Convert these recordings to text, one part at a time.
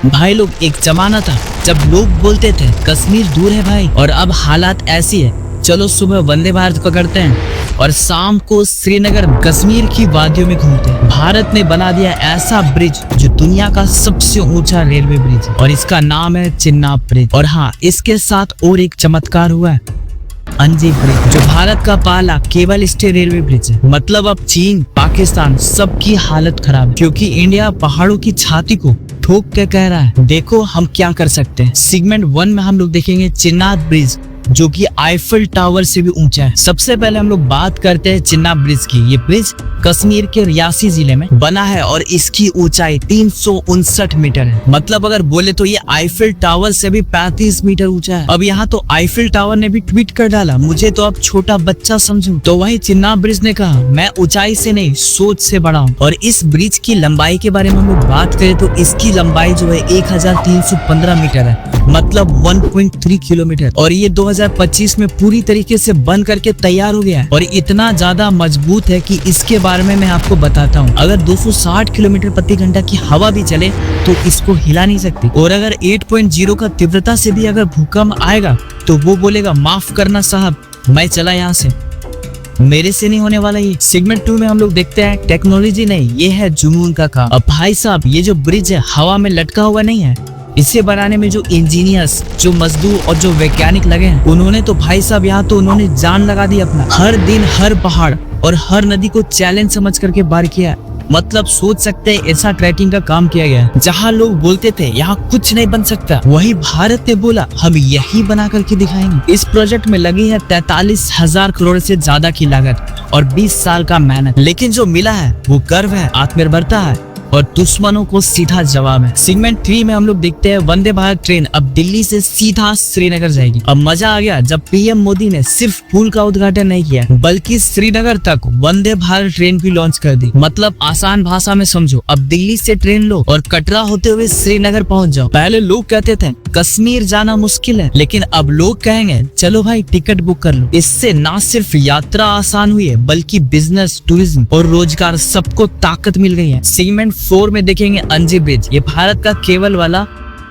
भाई लोग, एक जमाना था जब लोग बोलते थे कश्मीर दूर है भाई, और अब हालात ऐसी है, चलो सुबह वंदे भारत पकड़ते हैं और शाम को श्रीनगर कश्मीर की वादियों में घूमते हैं। भारत ने बना दिया ऐसा ब्रिज जो दुनिया का सबसे ऊंचा रेलवे ब्रिज है और इसका नाम है चिनाब ब्रिज। और हाँ, इसके साथ और एक चमत्कार हुआ है, अंजी ब्रिज, जो भारत का पहला केबल स्टे रेलवे ब्रिज है। मतलब अब चीन, पाकिस्तान सबकी हालत खराब है क्योंकि इंडिया पहाड़ों की छाती को ठोक के कह रहा है देखो हम क्या कर सकते हैं। सेगमेंट 1 में हम लोग देखेंगे चिनाब ब्रिज, जो कि आईफल टावर से भी ऊंचा है। सबसे पहले हम लोग बात करते हैं चिनाब ब्रिज की। ये ब्रिज कश्मीर के रियासी जिले में बना है और इसकी ऊंचाई 359 मीटर है। मतलब अगर बोले तो ये आईफल टावर से भी 35 मीटर ऊंचा है। अब यहाँ तो आईफल टावर ने भी ट्वीट कर डाला, मुझे तो अब छोटा बच्चा समझूं। तो वही चिनाब ब्रिज ने कहा, मैं ऊंचाई से नहीं सोच से बड़ा हूँ। और इस ब्रिज की लंबाई के बारे में हम लोग बात करें तो इसकी लंबाई जो है 1315 मीटर है, मतलब 1.3 किलोमीटर। और ये 2025 में पूरी तरीके से बन करके तैयार हो गया है और इतना ज्यादा मजबूत है कि इसके बारे में मैं आपको बताता हूँ। अगर 260 किलोमीटर प्रति घंटा की हवा भी चले तो इसको हिला नहीं सकती। और अगर 8.0 का तीव्रता से भी अगर भूकंप आएगा तो वो बोलेगा माफ करना साहब, मैं चला यहाँ से, मेरे से नहीं होने वाला ये। सेगमेंट 2 में हम लोग देखते हैं टेक्नोलॉजी नहीं, ये है जुनून का काम। अब भाई साहब, ये जो ब्रिज है हवा में लटका हुआ नहीं है, इसे बनाने में जो इंजीनियर्स, जो मजदूर और जो वैज्ञानिक लगे हैं, उन्होंने तो भाई साहब यहाँ तो उन्होंने जान लगा दी अपना। हर दिन हर पहाड़ और हर नदी को चैलेंज समझ करके पार किया है। मतलब सोच सकते हैं ऐसा ट्रैकिंग का काम किया गया है। जहाँ लोग बोलते थे यहाँ कुछ नहीं बन सकता, वही भारत ने बोला हम यही बना करके दिखाएंगे। इस प्रोजेक्ट में लगी है 43,000 करोड़ से ज्यादा की लागत और 20 साल का मेहनत, लेकिन जो मिला है वो गर्व है, आत्मनिर्भरता है और दुश्मनों को सीधा जवाब है। सेगमेंट 3 में हम लोग देखते हैं वंदे भारत ट्रेन अब दिल्ली से सीधा श्रीनगर जाएगी। अब मजा आ गया जब पीएम मोदी ने सिर्फ पुल का उद्घाटन नहीं किया बल्कि श्रीनगर तक वंदे भारत ट्रेन भी लॉन्च कर दी। मतलब आसान भाषा में समझो, अब दिल्ली से ट्रेन लो और कटरा होते हुए श्रीनगर पहुंच जाओ। पहले लोग कहते थे कश्मीर जाना मुश्किल है, लेकिन अब लोग कहेंगे चलो भाई टिकट बुक कर लो। इससे न सिर्फ यात्रा आसान हुई है बल्कि बिजनेस, टूरिज्म और रोजगार सबको ताकत मिल गई है। सेगमेंट 4 में देखेंगे अंजी ब्रिज, ये भारत का केबल वाला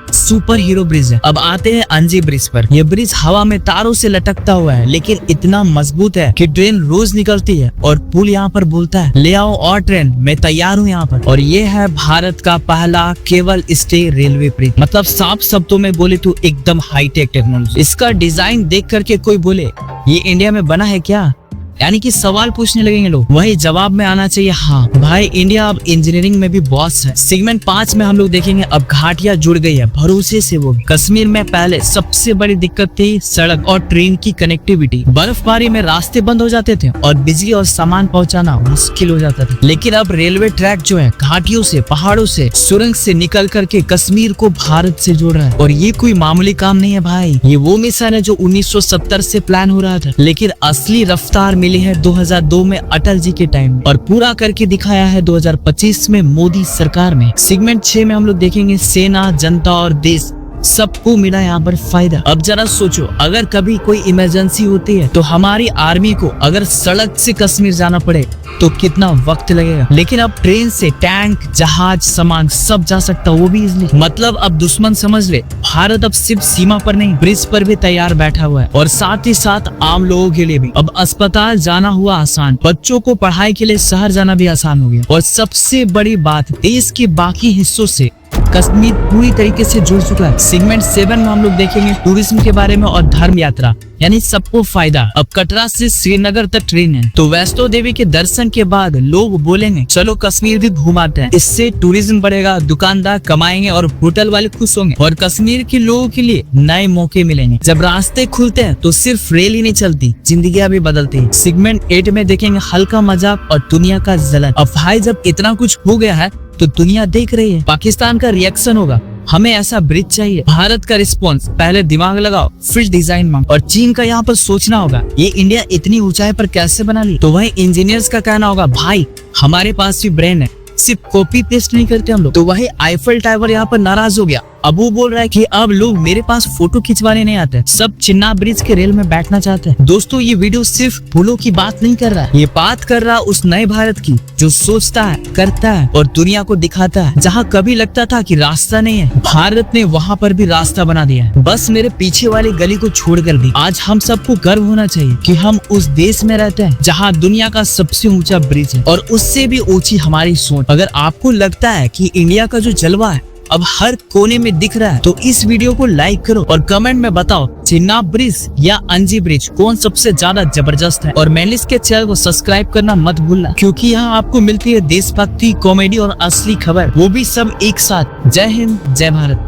सुपर हीरो ब्रिज है। अब आते हैं अंजी ब्रिज पर। यह ब्रिज हवा में तारों से लटकता हुआ है, लेकिन इतना मजबूत है कि ट्रेन रोज निकलती है और पुल यहाँ पर बोलता है ले आओ और ट्रेन, मैं तैयार हूँ यहाँ पर। और ये है भारत का पहला केबल स्टे रेलवे ब्रिज। मतलब साफ शब्दों में बोले तो एकदम हाईटेक टेक्नोलॉजी। इसका डिजाइन देख करके कोई बोले ये इंडिया में बना है क्या, यानी कि सवाल पूछने लगेंगे लोग, वही जवाब में आना चाहिए हाँ भाई, इंडिया अब इंजीनियरिंग में भी बॉस है। सेगमेंट 5 में हम लोग देखेंगे अब घाटियां जुड़ गई है भरोसे से। वो कश्मीर में पहले सबसे बड़ी दिक्कत थी सड़क और ट्रेन की कनेक्टिविटी। बर्फबारी में रास्ते बंद हो जाते थे और बिजली और सामान पहुंचाना मुश्किल हो जाता था। लेकिन अब रेलवे ट्रैक जो है घाटियों से, पहाड़ों से, सुरंग से निकल करके कश्मीर को भारत से जोड़ रहा है। और ये कोई मामूली काम नहीं है भाई, ये वो मिशन है जो 1970 से प्लान हो रहा था, लेकिन असली रफ्तार मिली है 2002 में अटल जी के टाइम में और पूरा करके दिखाया है 2025 में मोदी सरकार में। सेगमेंट 6 में हम लोग देखेंगे सेना, जनता और देश सबको मिला यहाँ पर फायदा। अब जरा सोचो, अगर कभी कोई इमरजेंसी होती है तो हमारी आर्मी को अगर सड़क से कश्मीर जाना पड़े तो कितना वक्त लगेगा, लेकिन अब ट्रेन से टैंक, जहाज, सामान सब जा सकता, वो भी इजली। मतलब अब दुश्मन समझ ले भारत अब सिर्फ सीमा पर नहीं ब्रिज पर भी तैयार बैठा हुआ है। और साथ ही साथ आम लोगों के लिए भी अब अस्पताल जाना हुआ आसान, बच्चों को पढ़ाई के लिए शहर जाना भी आसान हो गया। और सबसे बड़ी बात, देश के बाकी हिस्सों से कश्मीर पूरी तरीके से जुड़ चुका है। सेगमेंट 7 में हम लोग देखेंगे टूरिज्म के बारे में और धर्म यात्रा, यानी सबको फायदा। अब कटरा से श्रीनगर तक ट्रेन है तो वैष्णो देवी के दर्शन के बाद लोग बोलेंगे चलो कश्मीर भी घुमाते हैं। इससे टूरिज्म बढ़ेगा, दुकानदार कमाएंगे और होटल वाले खुश होंगे और कश्मीर के लोगों के लिए नए मौके मिलेंगे। जब रास्ते खुलते हैं तो सिर्फ रेल ही नहीं चलती, जिंदगियां भी बदलती है। सेगमेंट 8 में देखेंगे हल्का मजाक और दुनिया का जलन। अब भाई जब इतना कुछ हो गया है तो दुनिया देख रही है, पाकिस्तान का रिएक्शन होगा, हमें ऐसा ब्रिज चाहिए। भारत का रिस्पॉन्स, पहले दिमाग लगाओ फिर डिजाइन मांगो। और चीन का यहाँ पर सोचना होगा ये इंडिया इतनी ऊंचाई पर कैसे बना ली, तो वही इंजीनियर्स का कहना होगा भाई हमारे पास भी ब्रेन है, सिर्फ कॉपी पेस्ट नहीं करते हम लोग। तो वही आईफल टावर यहाँ पर नाराज हो गया, अबू बोल रहा है कि अब लोग मेरे पास फोटो खिंचवाने नहीं आते, सब चिनाब ब्रिज के रेल में बैठना चाहते हैं। दोस्तों ये वीडियो सिर्फ पुलों की बात नहीं कर रहा है, ये बात कर रहा उस नए भारत की जो सोचता है, करता है और दुनिया को दिखाता है। जहाँ कभी लगता था कि रास्ता नहीं है, भारत ने वहाँ पर भी रास्ता बना दिया है। बस मेरे पीछे वाली गली को छोड़कर भी आज हम सबको गर्व होना चाहिए कि हम उस देश में रहते हैं जहाँ दुनिया का सबसे ऊंचा ब्रिज है और उससे भी ऊंची हमारी सोच। अगर आपको लगता है कि इंडिया का जो जलवा है अब हर कोने में दिख रहा है तो इस वीडियो को लाइक करो और कमेंट में बताओ चिनाब ब्रिज या अंजी ब्रिज कौन सबसे ज्यादा जबरदस्त है। और मैनलिस्ट के चैनल को सब्सक्राइब करना मत भूलना, क्योंकि यहाँ आपको मिलती है देशभक्ति, कॉमेडी और असली खबर, वो भी सब एक साथ। जय हिंद, जय भारत।